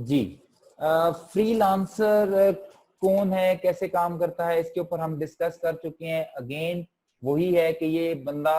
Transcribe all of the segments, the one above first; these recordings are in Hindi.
जी, फ्रीलांसर कौन है, कैसे काम करता है, इसके ऊपर हम डिस्कस कर चुके हैं। अगेन वही है कि ये बंदा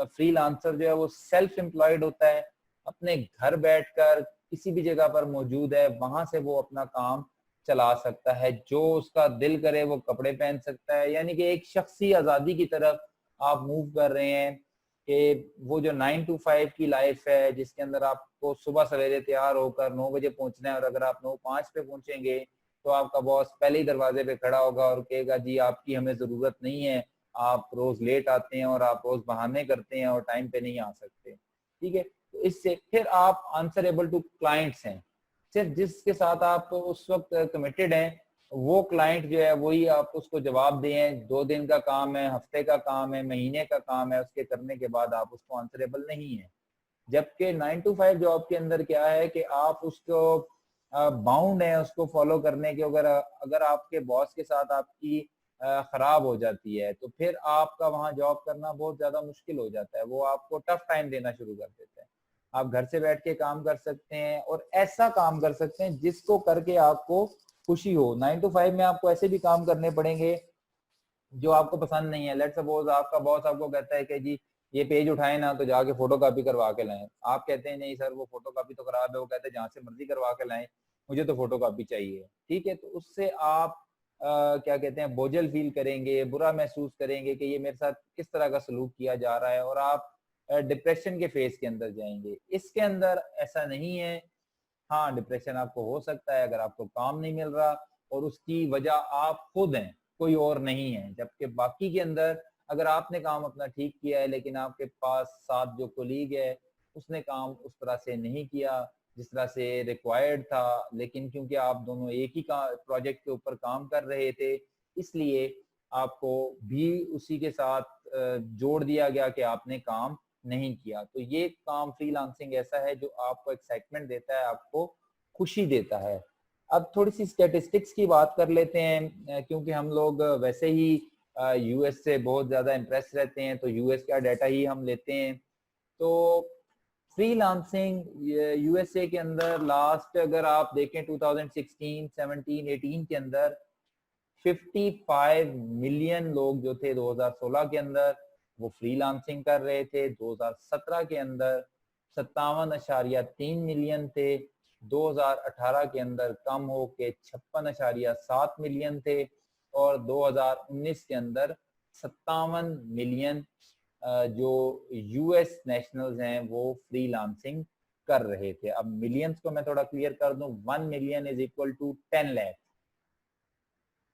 फ्रीलांसर जो है वो सेल्फ एम्प्लॉयड होता है, अपने घर बैठकर किसी भी जगह पर मौजूद है, वहां से वो अपना काम चला सकता है, जो उसका दिल करे वो कपड़े पहन सकता है। यानी कि एक शख्सी आजादी की तरफ आप मूव कर रहे हैं कि वो जो 9 to 5 की लाइफ है, जिसके अंदर आपको सुबह सवेरे तैयार होकर 9 बजे पहुंचना है, और अगर आप 9:05 पे पहुंचेंगे तो आपका बॉस पहले ही दरवाजे पे खड़ा होगा और कहेगा जी आपकी हमें जरूरत नहीं है, आप रोज लेट आते हैं और आप रोज बहाने करते हैं और टाइम पे नहीं आ सकते। ठीक है, तो इससे फिर आप आंसरेबल टू क्लाइंट्स हैं, सिर्फ जिसके साथ आप उस वक्त कमिटेड हैं वो क्लाइंट जो है वही आप उसको जवाब दें। 2 दिन का काम है, हफ्ते का काम है, महीने का काम है, उसके करने के बाद आप उसको आंसरेबल नहीं है। जबकि 9 to 5 जॉब के अंदर क्या है कि आप उसको बाउंड है उसको फॉलो करने के। अगर अगर आपके बॉस के साथ आपकी खराब हो जाती है तो फिर आपका वहां जॉब करना बहुत ज्यादा मुश्किल हो जाता है, वो आपको टफ टाइम देना शुरू कर देता है। आप घर से बैठ के काम कर सकते हैं और ऐसा काम कर सकते हैं जिसको करके आपको खुशी हो। 9 to 5 में आपको ऐसे भी काम करने पड़ेंगे जो आपको पसंद नहीं है। लेट्स सपोज आपका बॉस आपको कहता है कि जी ये पेज उठाए ना तो जाके फोटो कॉपी करवा के लाएं, आप कहते हैं नहीं सर वो फोटो कॉपी तो खराब है, वो कहते हैं जहां से मर्जी करवा के लाएं, मुझे तो फोटो कॉपी चाहिए। ठीक है, तो उससे आप क्या कहते हैं बोझल फील करेंगे, बुरा महसूस करेंगे कि ये मेरे साथ किस तरह का सलूक किया जा रहा है, और आप डिप्रेशन के फेज के अंदर जाएंगे। इसके अंदर ऐसा नहीं है। हाँ, डिप्रेशन आपको हो सकता है अगर आपको काम नहीं मिल रहा और उसकी वजह आप खुद हैं, कोई और नहीं है। जबकि बाकी के अंदर अगर आपने काम अपना ठीक किया है लेकिन आपके पास साथ जो कोलीग है उसने काम उस तरह से नहीं किया जिस तरह से रिक्वायर्ड था, लेकिन क्योंकि आप दोनों एक ही का प्रोजेक्ट के ऊपर काम कर रहे थे इसलिए आपको भी उसी के साथ जोड़ दिया गया कि आपने काम नहीं किया। तो ये काम फ्रीलांसिंग ऐसा है जो आपको एक्साइटमेंट देता है, आपको खुशी देता है। अब थोड़ी सी स्टैटिस्टिक्स की बात कर लेते हैं, क्योंकि हम लोग वैसे ही यूएस से बहुत ज्यादा इम्प्रेस रहते हैं तो यूएस का डाटा ही हम लेते हैं। तो फ्रीलांसिंग यूएसए के अंदर लास्ट अगर आप देखें 2016, 17, 18 के अंदर 55 मिलियन लोग जो थे 2016 के अंदर वो फ्रीलांसिंग कर रहे थे। 2017 के अंदर 57.3 मिलियन थे। 2018 के अंदर कम हो के 56.7 मिलियन थे और 2019 के अंदर 57 मिलियन जो यूएस नेशनल्स हैं वो फ्रीलांसिंग कर रहे थे। अब मिलियंस को मैं थोड़ा क्लियर कर दूं, 1 million is equal to 10 lakh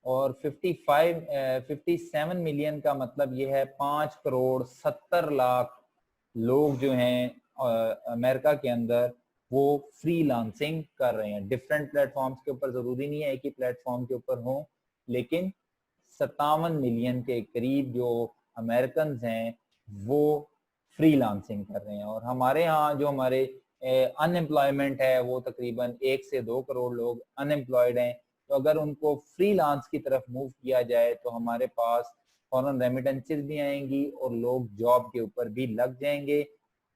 और 57 मिलियन का मतलब ये है 5 करोड़ 70 लाख लोग जो हैं अमेरिका के अंदर वो फ्रीलांसिंग कर रहे हैं डिफरेंट प्लेटफॉर्म्स के ऊपर। जरूरी नहीं है एक ही प्लेटफॉर्म के ऊपर हो, लेकिन 57 मिलियन के करीब जो अमेरिकन हैं वो फ्रीलांसिंग कर रहे हैं। और हमारे यहाँ जो हमारे अनएम्प्लॉयमेंट है वो तकरीबन 1 से 2 करोड़ लोग अनएम्प्लॉयड हैं। तो अगर उनको फ्रीलांस की तरफ मूव किया जाए तो हमारे पास फॉरेन रेमिटेंसेस भी आएंगी और लोग जॉब के ऊपर भी लग जाएंगे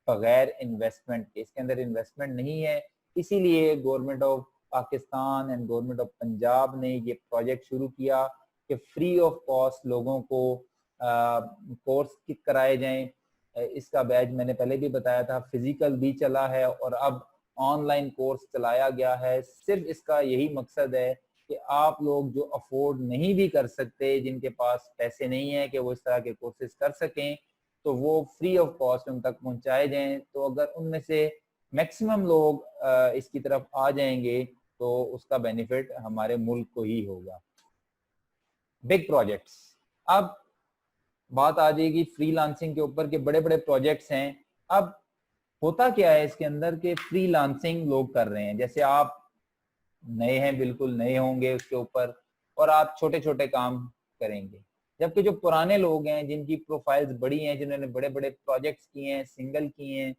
बगैर इन्वेस्टमेंट के। इसके अंदर इन्वेस्टमेंट नहीं है, इसीलिए government of Pakistan and government of Punjab ने ये प्रोजेक्ट शुरू किया कि फ्री ऑफ कॉस्ट लोगों को कोर्स कराए जाएं। इसका बैच मैंने पहले भी बताया था, फिजिकल भी चला है और अब ऑनलाइन कोर्स चलाया गया है। सिर्फ इसका यही मकसद है कि आप लोग जो अफोर्ड नहीं भी कर सकते, जिनके पास पैसे नहीं है कि वो इस तरह के कोर्सेज कर सकें, तो वो फ्री ऑफ कॉस्ट उन तक पहुंचाए जाएं। तो अगर उनमें से मैक्सिमम लोग इसकी तरफ आ जाएंगे तो उसका बेनिफिट हमारे मुल्क को ही होगा। बिग प्रोजेक्ट्स, अब बात आ जाएगी फ्रीलांसिंग के ऊपर के बड़े बड़े प्रोजेक्ट्स हैं। अब होता क्या है इसके अंदर के फ्रीलांसिंग लोग कर रहे हैं, जैसे आप नए हैं, बिल्कुल नए होंगे उसके ऊपर और आप छोटे छोटे काम करेंगे, जबकि जो पुराने लोग हैं जिनकी प्रोफाइल्स बड़ी हैं, जिन्होंने बड़े बड़े प्रोजेक्ट्स किए हैं, सिंगल किए हैं,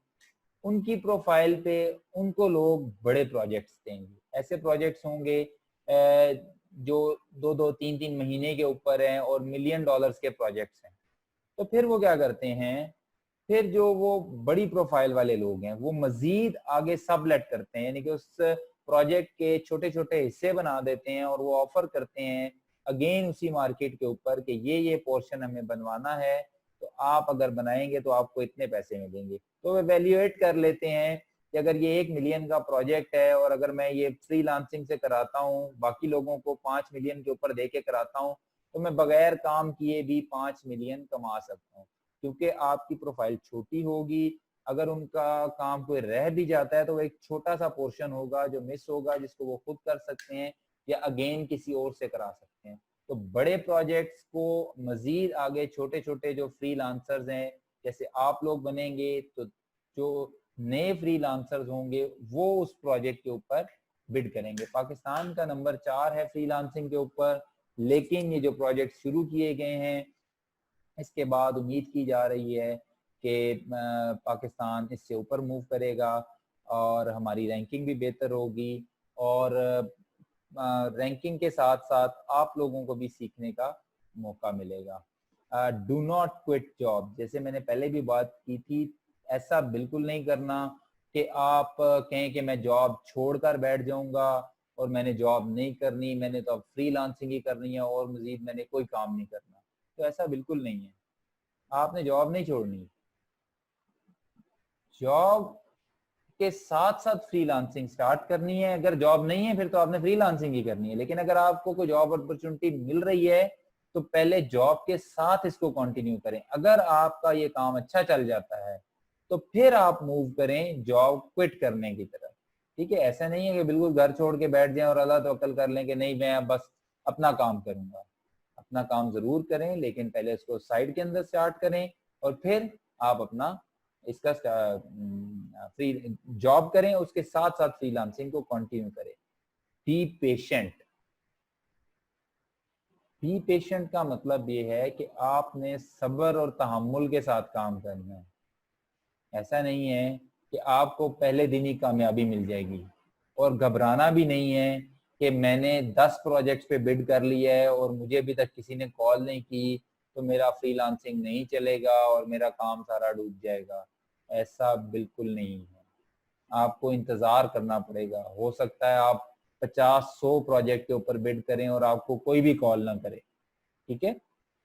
उनकी प्रोफाइल पे उनको लोग बड़े प्रोजेक्ट्स देंगे। ऐसे प्रोजेक्ट्स होंगे जो 2-2, 3-3 महीने के ऊपर हैं और मिलियन डॉलर्स के प्रोजेक्ट्स हैं। तो फिर वो क्या करते हैं, फिर जो वो बड़ी प्रोफाइल वाले लोग हैं वो मजीद आगे सबलेट करते हैं, यानी कि उस प्रोजेक्ट के छोटे छोटे हिस्से बना देते हैं और वो ऑफर करते हैं अगेन उसी मार्केट के ऊपर कि ये पोर्शन हमें बनवाना है, तो आप अगर बनाएंगे तो आपको इतने पैसे मिलेंगे। तो वे वैल्यूएट कर लेते हैं कि अगर ये 1 मिलियन का प्रोजेक्ट है और अगर मैं ये फ्रीलांसिंग से कराता हूँ, बाकी लोगों को 5 मिलियन के ऊपर दे के कराता हूँ, तो मैं बगैर काम किए भी 5 मिलियन कमा सकता हूँ, क्योंकि आपकी प्रोफाइल छोटी होगी। अगर उनका काम कोई रह भी जाता है तो वो एक छोटा सा पोर्शन होगा जो मिस होगा, जिसको वो खुद कर सकते हैं या अगेन किसी और से करा सकते हैं। तो बड़े प्रोजेक्ट्स को मजीद आगे छोटे छोटे जो फ्रीलांसर्स हैं, जैसे आप लोग बनेंगे तो जो नए फ्रीलांसर्स होंगे वो उस प्रोजेक्ट के ऊपर बिड करेंगे। पाकिस्तान का नंबर 4 है फ्रीलांसिंग के ऊपर, लेकिन ये जो प्रोजेक्ट शुरू किए गए हैं इसके बाद उम्मीद की जा रही है कि पाकिस्तान इससे ऊपर मूव करेगा और हमारी रैंकिंग भी बेहतर होगी, और रैंकिंग के साथ साथ आप लोगों को भी सीखने का मौका मिलेगा। डू नॉट क्विट जॉब, जैसे मैंने पहले भी बात की थी, ऐसा बिल्कुल नहीं करना कि आप कहें कि मैं जॉब छोड़कर बैठ जाऊंगा और मैंने जॉब नहीं करनी, मैंने तो अब फ्रीलांसिंग ही करनी है और मजीद मैंने कोई काम नहीं करना। तो ऐसा बिल्कुल नहीं है, आपने जॉब नहीं छोड़नी। जॉब के साथ साथ फ्रीलांसिंग स्टार्ट करनी है। अगर जॉब नहीं है फिर तो आपने फ्रीलांसिंग ही करनी है, लेकिन अगर आपको कोई जॉब अपॉर्चुनिटी मिल रही है तो पहले जॉब के साथ इसको कंटिन्यू करें। अगर आपका ये काम अच्छा चल जाता है तो फिर आप मूव करें जॉब क्विट करने की तरफ। ठीक है, ऐसा नहीं है कि बिल्कुल घर छोड़ के बैठ जाएं और अल्लाह तवक्कल कर लें कि नहीं मैं बस अपना काम करूंगा। अपना काम जरूर करें, लेकिन पहले उसको साइड के अंदर स्टार्ट करें और फिर आप अपना इसका फ्री जॉब करें, उसके साथ साथ फ्रीलांसिंग को कंटिन्यू करें। Be patient. बी पेशेंट का मतलब ये है कि आपने सब्र और तहम्मुल के साथ काम करना है। ऐसा नहीं है कि आपको पहले दिन ही कामयाबी मिल जाएगी, और घबराना भी नहीं है कि मैंने 10 प्रोजेक्ट्स पे बिड कर लिया है और मुझे अभी तक किसी ने कॉल नहीं की तो मेरा फ्रीलांसिंग नहीं चलेगा और मेरा काम सारा डूब जाएगा। ऐसा बिल्कुल नहीं है, आपको इंतजार करना पड़ेगा। हो सकता है आप 50-100 प्रोजेक्ट के ऊपर बिड करें और आपको कोई भी कॉल ना करे। ठीक है,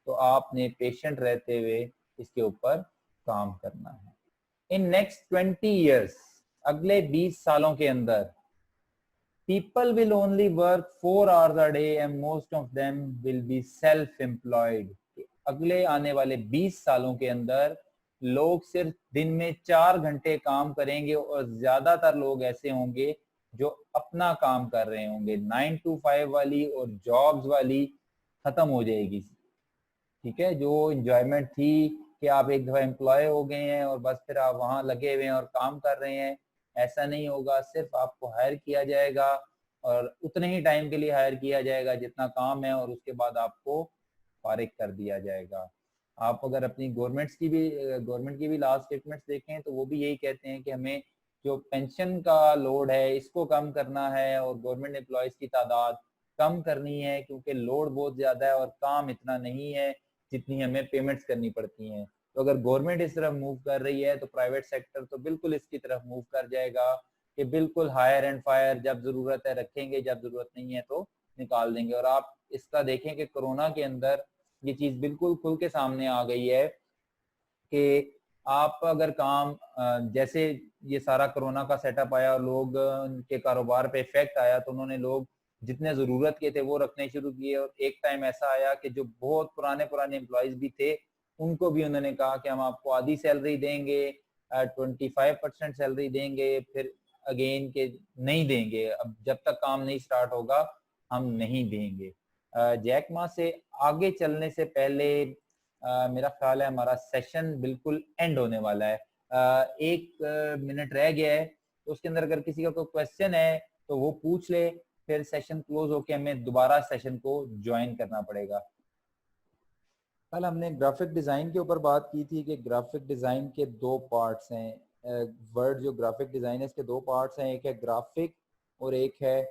तो आपने पेशेंट रहते हुए इसके ऊपर काम करना है। इन नेक्स्ट 20 years, अगले 20 सालों के अंदर, people will only work 4 hours a day and most of them will be self-employed। अगले आने वाले 20 सालों के अंदर लोग सिर्फ दिन में 4 घंटे काम करेंगे और ज्यादातर लोग ऐसे होंगे जो अपना काम कर रहे होंगे। 9 to 5 वाली और जॉब्स वाली खत्म हो जाएगी। ठीक है, जो इंजॉयमेंट थी कि आप एक दफा एम्प्लॉय हो गए हैं और बस फिर आप वहां लगे हुए हैं और काम कर रहे हैं, ऐसा नहीं होगा। सिर्फ आपको हायर किया जाएगा और उतने ही टाइम के लिए हायर किया जाएगा जितना काम है, और उसके बाद आपको फारिग कर दिया जाएगा। आप अगर अपनी गवर्नमेंट की भी लास्ट स्टेटमेंट्स देखें तो वो भी यही कहते हैं कि हमें जो पेंशन का लोड है इसको कम करना है और गवर्नमेंट एम्प्लॉयज की तादाद कम करनी है, क्योंकि लोड बहुत ज्यादा है और काम इतना नहीं है जितनी हमें पेमेंट्स करनी पड़ती हैं। तो अगर गवर्नमेंट इस तरफ मूव कर रही है तो प्राइवेट सेक्टर तो बिल्कुल इसकी तरफ मूव कर जाएगा कि बिल्कुल हायर एंड फायर, जब जरूरत है रखेंगे, जब जरूरत नहीं है तो निकाल देंगे। और आप इसका देखें कि कोरोना के अंदर ये चीज बिल्कुल खुल के सामने आ गई है कि आप अगर काम जैसे ये सारा कोरोना का सेटअप आया और लोग के कारोबार पे इफेक्ट आया तो उन्होंने लोग जितने जरूरत के थे वो रखने शुरू किए, और एक टाइम ऐसा आया कि जो बहुत पुराने एम्प्लॉयज भी थे उनको भी उन्होंने कहा कि हम आपको आधी सैलरी देंगे, 25% सैलरी देंगे, फिर अगेन के नहीं देंगे, अब जब तक काम नहीं स्टार्ट होगा हम नहीं देंगे। जैक मा से आगे चलने से पहले मेरा ख्याल है हमारा सेशन बिल्कुल एंड होने वाला है। 1 मिनट रह गया है, तो उसके अंदर अगर किसी का कोई क्वेश्चन है तो वो पूछ ले, फिर सेशन क्लोज होके हमें दोबारा सेशन को ज्वाइन करना पड़ेगा। कल हमने ग्राफिक डिजाइन के ऊपर बात की थी कि ग्राफिक डिजाइन के 2 पार्ट्स हैं। वर्ड जो ग्राफिक डिजाइन है इसके 2 पार्ट्स हैं, एक है ग्राफिक और एक है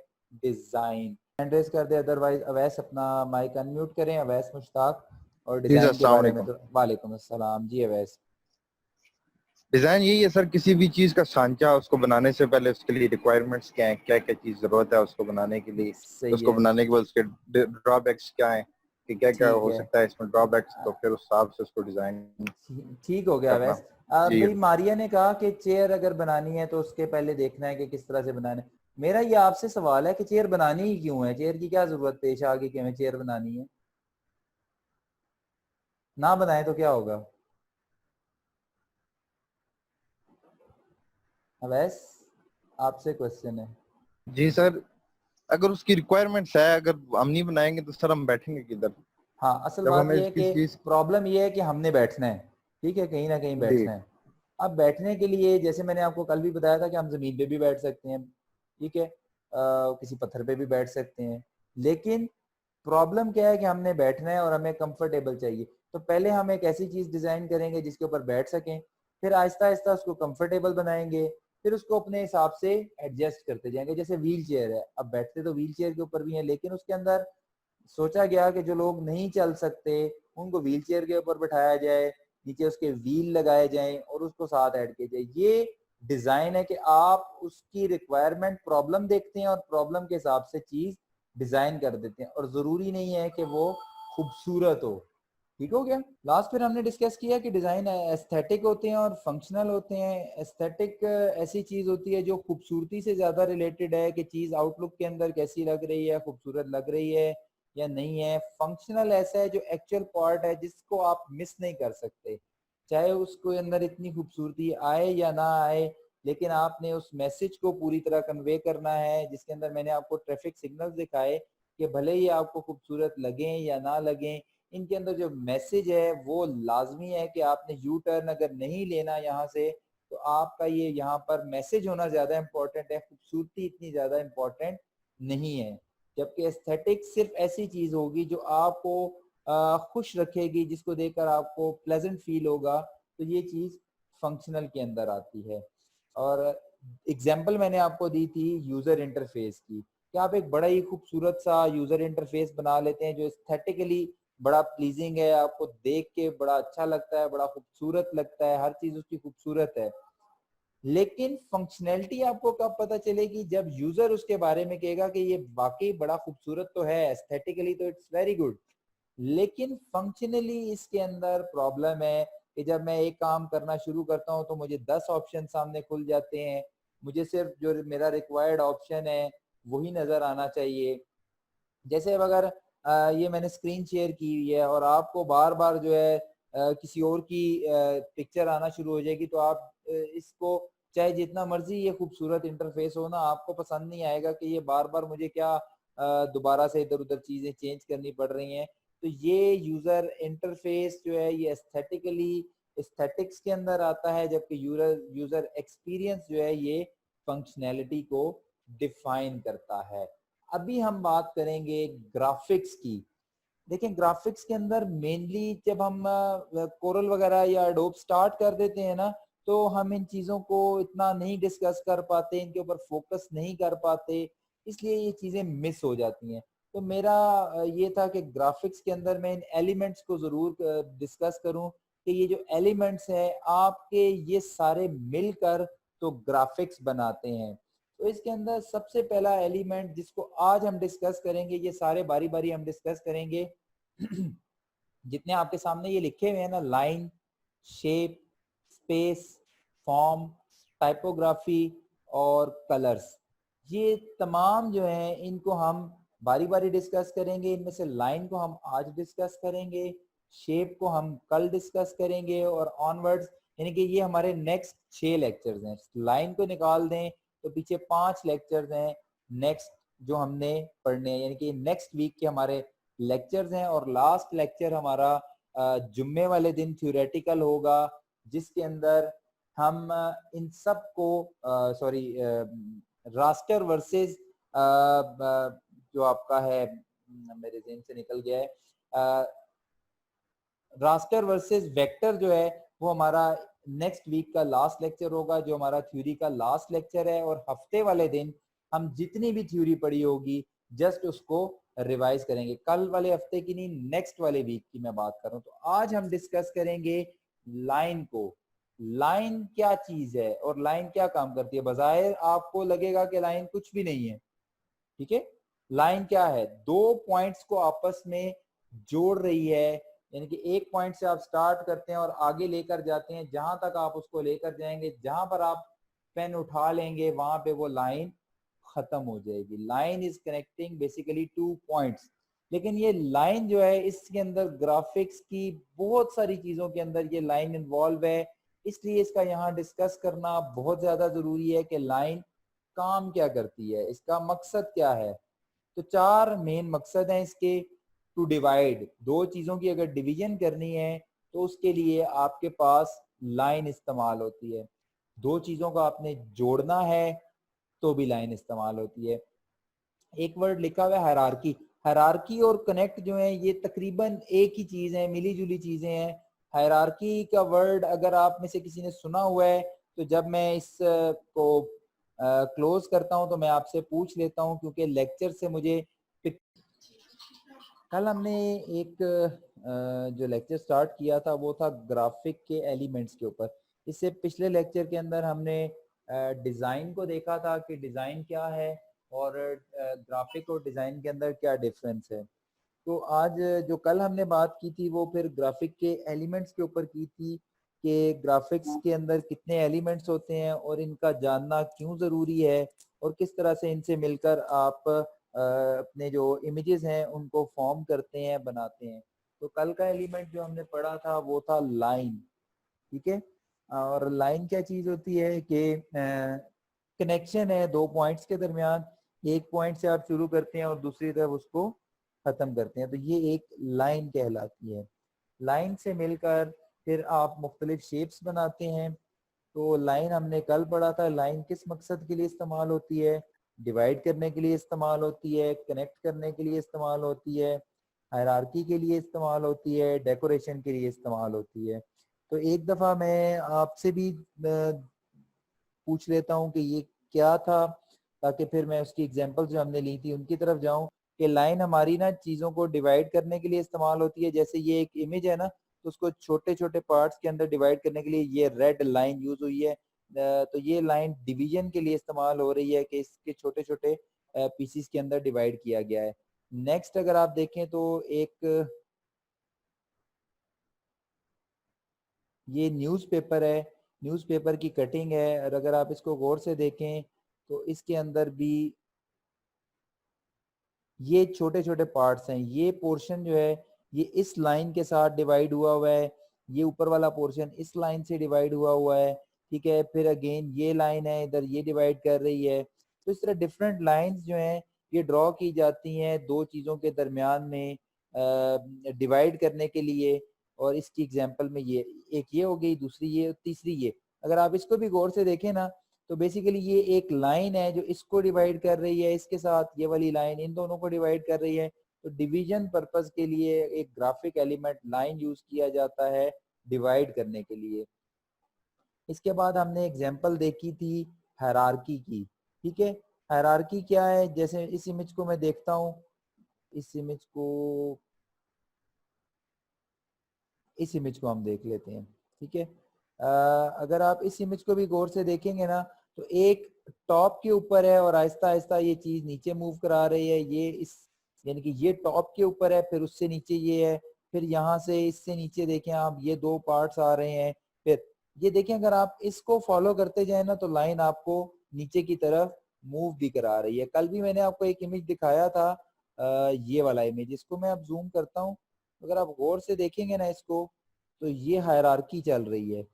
डिजाइन। हैंड रेज कर दे, अदरवाइज अवैस अपना माइक अनम्यूट करें। अवैस मुश्ताक, और डिजाइन के बारे में तो वालेकुम अस्सलाम जी अवैस। डिजाइन यही है सर, किसी भी चीज का सांचा उसको बनाने से पहले उसके लिए रिक्वायरमेंट्स क्या है, क्या क्या चीज जरूरत है उसको बनाने के लिए, सही उसको है, बनाने के बाद उसके ड्रॉबैक्स क्या है, कि क्या क्या ठीक हो है। सकता है इसमें ड्रॉबैक्स, अ, तो फिर उस हिसाब से उसको डिजाइन ठीक हो गया करना। वैस। जी भाई मारिया ने कहा कि चेयर अगर बनानी है तो उसके पहले देखना है कि किस तरह से बनाना है। मेरा ये आपसे सवाल है कि चेयर बनानी ही क्यों है, चेयर की क्या जरूरत पेश आ गई कि हमें चेयर बनानी है, ना बनाए तो क्या होगा? अवैस, आपसे क्वेश्चन है। जी सर, अगर उसकी रिक्वायरमेंट्स है, अगर हम नहीं बनाएंगे तो सर हम बैठेंगे किधर, हाँ, असल जब बात हमें यह है इसकी कि चीज। प्रॉब्लम यह है कि हमने बैठना है, ठीक है, कहीं ना कहीं जी बैठना है। अब बैठने के लिए जैसे मैंने आपको कल भी बताया था कि हम जमीन पे भी बैठ सकते हैं, ठीक है, किसी पत्थर पे भी बैठ सकते हैं, लेकिन प्रॉब्लम क्या है कि हमने बैठना है और हमें कंफर्टेबल चाहिए। तो पहले हम एक ऐसी चीज डिजाइन करेंगे जिसके ऊपर बैठ सकें, फिर आहिस्ता आहिस्ता उसको कंफर्टेबल बनाएंगे, फिर उसको अपने हिसाब से एडजस्ट करते जाएंगे। जैसे व्हील चेयर है, अब बैठते तो व्हील चेयर के ऊपर भी है, लेकिन उसके अंदर सोचा गया कि जो लोग नहीं चल सकते उनको व्हील चेयर के ऊपर बैठाया जाए, नीचे उसके व्हील लगाए जाएं और उसको साथ ऐड किया जाए। ये डिजाइन है कि आप उसकी रिक्वायरमेंट प्रॉब्लम देखते हैं और प्रॉब्लम के हिसाब से चीज डिजाइन कर देते हैं, और जरूरी नहीं है कि वो खूबसूरत हो। ठीक हो गया। लास्ट फिर हमने डिस्कस किया कि डिजाइन एस्थेटिक होते हैं और फंक्शनल होते हैं। एस्थेटिक ऐसी चीज होती है जो खूबसूरती से ज्यादा रिलेटेड है कि चीज आउटलुक के अंदर कैसी लग रही है, खूबसूरत लग रही है या नहीं है। फंक्शनल ऐसा है जो एक्चुअल पार्ट है जिसको आप मिस नहीं कर सकते, चाहे उसको अंदर इतनी खूबसूरती आए या ना आए, लेकिन आपने उस मैसेज को पूरी तरह कन्वे करना है, जिसके अंदर मैंने आपको ट्रैफिक सिग्नल्स दिखाए कि भले ही आपको खूबसूरत लगें या ना लगें, इनके अंदर जो मैसेज है वो लाजमी है कि आपने यू टर्न अगर नहीं लेना यहाँ से, तो आपका ये यहाँ पर मैसेज होना ज्यादा इंपॉर्टेंट है, खूबसूरती इतनी ज्यादा इंपॉर्टेंट नहीं है। जबकि एस्थेटिक सिर्फ ऐसी चीज होगी जो आपको खुश रखेगी, जिसको देखकर आपको प्लेजेंट फील होगा, तो ये चीज फंक्शनल के अंदर आती है। और एग्जाम्पल मैंने आपको दी थी यूजर इंटरफेस की, कि आप एक बड़ा ही खूबसूरत सा यूजर इंटरफेस बना लेते हैं जो एस्थेटिकली बड़ा प्लीजिंग है, आपको देख के बड़ा अच्छा लगता है, बड़ा खूबसूरत लगता है, हर चीज उसकी खूबसूरत है, लेकिन फंक्शनैलिटी आपको कब पता चलेगी? जब यूजर उसके बारे में कहेगा कि ये वाकई बड़ा खूबसूरत तो है, एस्थेटिकली तो इट्स वेरी गुड, लेकिन फंक्शनली इसके अंदर प्रॉब्लम है कि जब मैं एक काम करना शुरू करता हूं तो मुझे 10 ऑप्शन सामने खुल जाते हैं, मुझे सिर्फ जो मेरा रिक्वायर्ड ऑप्शन है वही नजर आना चाहिए। जैसे अब अगर ये मैंने स्क्रीन शेयर की हुई है और आपको बार बार जो है किसी और की पिक्चर आना शुरू हो जाएगी, तो आप इसको चाहे जितना मर्जी ये खूबसूरत इंटरफेस हो ना, आपको पसंद नहीं आएगा कि ये बार बार मुझे क्या दोबारा से इधर उधर चीजें चेंज करनी पड़ रही हैं। तो ये यूजर इंटरफेस जो है ये एस्थेटिकली एस्थेटिक्स के अंदर आता है, जबकि यूजर यूजर एक्सपीरियंस जो है ये फंक्शनैलिटी को डिफाइन करता है। अभी हम बात करेंगे ग्राफिक्स की। देखें, ग्राफिक्स के अंदर मेनली जब हम कोरल वगैरह या एडोब स्टार्ट कर देते हैं ना, तो हम इन चीजों को इतना नहीं डिस्कस कर पाते, इनके ऊपर फोकस नहीं कर पाते, इसलिए ये चीजें मिस हो जाती हैं। तो मेरा ये था कि ग्राफिक्स के अंदर मैं इन एलिमेंट्स को जरूर डिस्कस करूं कि ये जो एलिमेंट्स हैं आपके, ये सारे मिलकर तो ग्राफिक्स बनाते हैं। तो इसके अंदर सबसे पहला एलिमेंट जिसको आज हम डिस्कस करेंगे, ये सारे बारी बारी हम डिस्कस करेंगे जितने आपके सामने ये लिखे हुए हैं ना, line, shape, space, form, typography और कलर्स, ये तमाम जो हैं इनको हम बारी बारी डिस्कस करेंगे। इनमें से लाइन को हम आज डिस्कस करेंगे, शेप को हम कल डिस्कस करेंगे और ऑनवर्ड्स, यानी कि ये हमारे नेक्स्ट 6 लेक्चर्स हैं। लाइन को निकाल दें तो पीछे 5 लेक्चर्स हैं नेक्स्ट जो हमने पढ़ने हैं, यानी कि नेक्स्ट वीक के हमारे लेक्चर्स हैं। और लास्ट लेक्चर हमारा जुम्मे वाले दिन थ्योरेटिकल होगा, जिसके अंदर हम इन सब को सॉरी रास्टर वर्सेस जो आपका है, मेरे ज़हन से निकल गया है, रास्टर वर्सेस वेक्टर जो है वो हमारा नेक्स्ट वीक का लास्ट लेक्चर होगा, जो हमारा थ्योरी का लास्ट लेक्चर है। और हफ्ते वाले दिन हम जितनी भी थ्योरी पढ़ी होगी जस्ट उसको रिवाइज करेंगे, कल वाले हफ्ते की नहीं, नेक्स्ट वाले वीक की मैं बात कर रहा हूँ। तो आज हम डिस्कस करेंगे लाइन को। लाइन क्या चीज है और लाइन क्या काम करती है। बाज़ाहिर आपको लगेगा कि लाइन कुछ भी नहीं है, ठीक है। लाइन क्या है, दो पॉइंट्स को आपस में जोड़ रही है, यानी कि एक पॉइंट से आप स्टार्ट करते हैं और आगे लेकर जाते हैं, जहां तक आप उसको लेकर जाएंगे, जहां पर आप पेन उठा लेंगे वहां पे वो लाइन खत्म हो जाएगी। Line is connecting basically two points. लेकिन ये लाइन जो है, इसके अंदर ग्राफिक्स की बहुत सारी चीजों के अंदर ये लाइन इन्वॉल्व है, इसलिए इसका यहाँ डिस्कस करना बहुत ज्यादा जरूरी है कि लाइन काम क्या करती है, इसका मकसद क्या है। तो चार मेन मकसद हैं इसके। टू डिवाइड, दो चीजों की अगर डिवीजन करनी है तो उसके लिए आपके पास लाइन इस्तेमाल होती है। दो चीजों का आपने जोड़ना है तो भी लाइन इस्तेमाल होती है। एक वर्ड लिखा हुआ है हायरार्की। हायरार्की और कनेक्ट जो है ये तकरीबन एक ही चीज है, मिली जुली चीजें हैं। हायरार्की का वर्ड अगर आप में से किसी ने सुना हुआ है तो जब मैं इस को क्लोज करता हूं तो मैं आपसे पूछ लेता हूं, क्योंकि लेक्चर से मुझे कल हमने एक जो लेक्चर स्टार्ट किया था वो था ग्राफिक के एलिमेंट्स के ऊपर। इससे पिछले लेक्चर के अंदर हमने डिज़ाइन को देखा था कि डिज़ाइन क्या है और ग्राफिक और डिज़ाइन के अंदर क्या डिफरेंस है। तो आज जो कल हमने बात की थी वो फिर ग्राफिक के एलिमेंट्स के ऊपर की थी कि ग्राफिक्स के अंदर कितने एलिमेंट्स होते हैं और इनका जानना क्यों ज़रूरी है और किस तरह से इनसे मिलकर आप अपने जो इमेजेस हैं उनको फॉर्म करते हैं, बनाते हैं। तो कल का एलिमेंट जो हमने पढ़ा था वो था लाइन, ठीक है। और लाइन क्या चीज होती है कि कनेक्शन है दो पॉइंट्स के दरमियान, एक पॉइंट से आप शुरू करते हैं और दूसरी तरफ उसको खत्म करते हैं, तो ये एक लाइन कहलाती है। लाइन से मिलकर फिर आप मुख्तलिफ शेप्स बनाते हैं। तो लाइन हमने कल पढ़ा था, लाइन किस मकसद के लिए इस्तेमाल होती है, डिवाइड करने के लिए इस्तेमाल होती है, कनेक्ट करने के लिए इस्तेमाल होती है, हायरार्की के लिए इस्तेमाल होती है, डेकोरेशन के लिए इस्तेमाल होती है। तो एक दफ़ा मैं आपसे भी पूछ लेता हूँ कि ये क्या था, ताकि फिर मैं उसकी एग्जांपल जो हमने ली थी उनकी तरफ जाऊं। कि लाइन हमारी ना चीज़ों को डिवाइड करने के लिए इस्तेमाल होती है। जैसे ये एक इमेज है ना, तो उसको छोटे छोटे पार्ट्स के अंदर डिवाइड करने के लिए ये रेड लाइन यूज हुई है। तो ये लाइन डिवीजन के लिए इस्तेमाल हो रही है कि इसके छोटे छोटे पीसीस के अंदर डिवाइड किया गया है। नेक्स्ट अगर आप देखें तो एक ये न्यूज़पेपर है, न्यूज़पेपर की कटिंग है, और अगर आप इसको गौर से देखें तो इसके अंदर भी ये छोटे छोटे पार्ट्स हैं। ये पोर्शन जो है ये इस लाइन के साथ डिवाइड हुआ हुआ है, ये ऊपर वाला पोर्शन इस लाइन से डिवाइड हुआ हुआ है, ठीक है। फिर अगेन ये लाइन है इधर, ये डिवाइड कर रही है। तो इस तरह डिफरेंट लाइंस जो हैं ये ड्रॉ की जाती हैं दो चीज़ों के दरमियान में डिवाइड करने के लिए। और इसकी एग्जांपल में ये एक ये हो गई, दूसरी ये, तीसरी ये। अगर आप इसको भी गौर से देखें ना तो बेसिकली ये एक लाइन है जो इसको डिवाइड कर रही है, इसके साथ ये वाली लाइन इन दोनों को डिवाइड कर रही है। तो डिवीजन पर्पस के लिए एक ग्राफिक एलिमेंट लाइन यूज किया जाता है डिवाइड करने के लिए। इसके बाद हमने एग्जांपल देखी थी हायरार्की की, ठीक है। हायरार्की क्या है, जैसे इस इमेज को मैं देखता हूँ, इस इमेज को इस इमेज को हम देख लेते हैं, ठीक है। अगर आप इस इमेज को भी गौर से देखेंगे ना तो एक टॉप के ऊपर है और आहिस्ता आहिस्ता ये चीज नीचे मूव करा रही है। ये इस यानी कि ये टॉप के ऊपर है, फिर उससे नीचे ये है, फिर यहाँ से इससे नीचे देखें आप, ये दो पार्ट्स आ रहे हैं। फिर ये देखें, अगर आप इसको फॉलो करते जाए ना तो लाइन आपको नीचे की तरफ मूव भी करा रही है। कल भी मैंने आपको एक इमेज दिखाया था, ये वाला इमेज, इसको मैं अब जूम करता हूँ। अगर आप गौर से देखेंगे ना इसको तो ये हायरार्की चल रही है।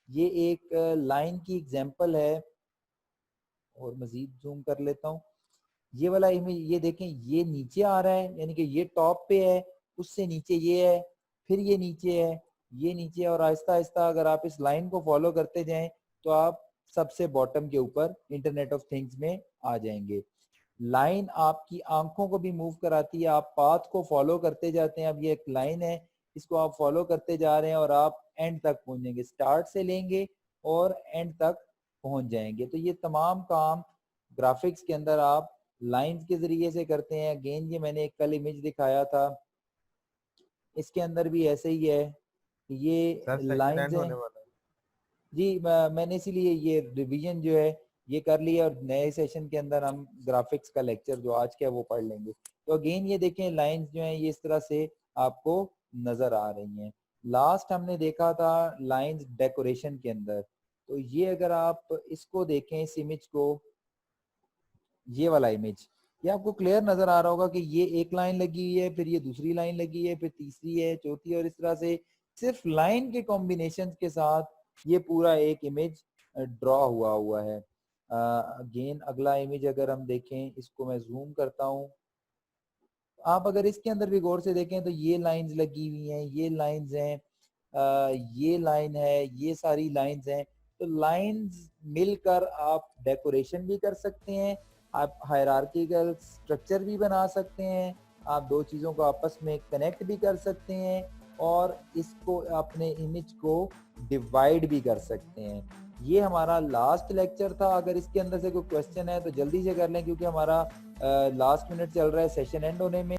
ये एक लाइन की एग्जांपल है, और मजीद जूम कर लेता हूँ। ये वाला इमेज ये देखें, ये नीचे आ रहा है, यानी कि ये टॉप पे है, उससे नीचे ये है, फिर ये नीचे है, ये नीचे है, और आहिस्ता आहिस्ता अगर आप इस लाइन को फॉलो करते जाएं तो आप सबसे बॉटम के ऊपर इंटरनेट ऑफ थिंग्स में आ जाएंगे। लाइन आपकी आंखों को भी मूव कराती है, आप पाथ को फॉलो करते जाते हैं। अब ये एक लाइन है, इसको आप फॉलो करते जा रहे हैं और आप एंड तक पहुंचेंगे, स्टार्ट से लेंगे और एंड तक पहुंच जाएंगे। तो ये तमाम काम ग्राफिक्स के अंदर आप लाइंस के जरिए से करते हैं। अगेन ये मैंने एक कल इमेज दिखाया था, इसके अंदर भी ऐसे ही है कि ये सर सेशन लाइंस एंड हैं। होने वाला है। जी मैंने इसीलिए ये रिवीजन जो है ये कर लिया और नए सेशन के अंदर हम ग्राफिक्स का लेक्चर जो आज का है वो पढ़ लेंगे। तो अगेन ये देखें लाइंस जो हैं ये इस तरह से आपको नजर आ रही हैं। लास्ट हमने देखा था लाइंस डेकोरेशन के अंदर, तो ये अगर आप इसको देखें इस इमेज को, ये वाला इमेज, ये आपको क्लियर नजर आ रहा होगा कि ये एक लाइन लगी हुई है, फिर ये दूसरी लाइन लगी है, फिर तीसरी है, चौथी है, और इस तरह से सिर्फ लाइन के कॉम्बिनेशन के साथ ये पूरा एक इमेज ड्रॉ हुआ है। अगेन अगला इमेज अगर हम देखें, इसको मैं जूम करता हूँ, आप अगर इसके अंदर भी गौर से देखें तो ये लाइंस लगी हुई हैं, ये लाइंस हैं, ये लाइन है, ये सारी लाइंस हैं। तो लाइंस मिलकर आप डेकोरेशन भी कर सकते हैं, आप हायरार्किकल स्ट्रक्चर भी बना सकते हैं, आप दो चीज़ों को आपस में कनेक्ट भी कर सकते हैं और इसको अपने इमेज को डिवाइड भी कर सकते हैं। ये हमारा लास्ट लेक्चर था। अगर इसके अंदर से कोई क्वेश्चन है तो जल्दी से कर लें क्योंकि हमारा लास्ट मिनट चल रहा है सेशन एंड होने में।